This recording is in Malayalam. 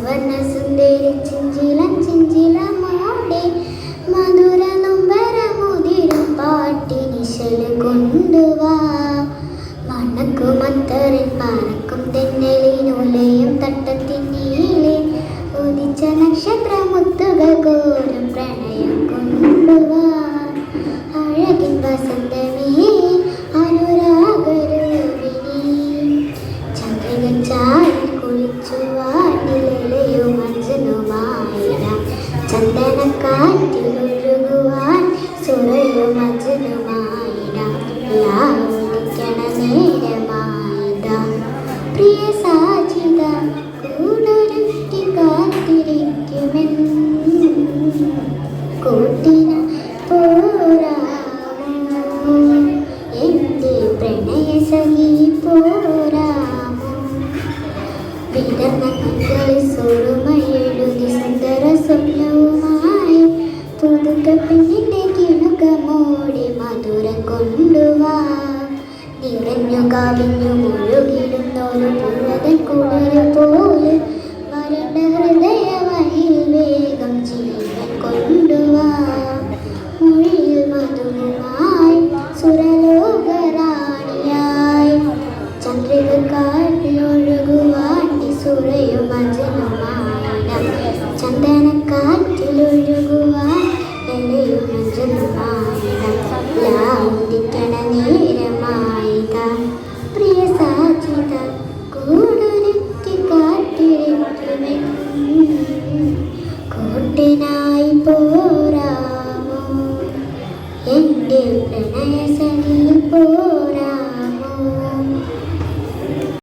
സുവർണ സുന്ദരി ചിഞ്ചിലം ചിഞ്ചിലമോടെ മധുര നൊമ്പരമുതിരും പാട്ടിനിശൽ കൊണ്ടുവാ. മണക്കുമത്തറിൻ പറക്കും തെന്നലിനുലയും തട്ടത്തിനീലെ ഉദിച്ച നക്ഷത്രമുത്തുകൾ കോരും പ്രണയം കൊണ്ടുവാ. അഴകിൻ വസന്തമേ അനുരാഗരൂപിണി ചന്ദ്രൻ ചാടി കുളിച്ചുവാൻ നിലയും അഞ്ജനുമായിടാം. ചന്ദനക്കാറ്റിലൊഴുകുവാൻ സുരയും അഞ്ജനുമായിടാം. ലാവണിക്കണ നേരമായിടാ പ്രിയ സാജിത കൂടൊരുക്കി കാത്തിരിക്കുമെൻ കൂട്ടിന പോരാമോ എൻ്റെ പ്രണയ സഖി പോരാമോ. വിടർന്ന കണ്ണുകളിൽ സുറുമയെഴുതി സുന്ദര സ്വപ്നവുമായി പുതുക്ക പെണ്ണിൻ്റെ കിണുകമോടെ മധുരം കൊണ്ടുവാ. നിറഞ്ഞു കവിഞ്ഞു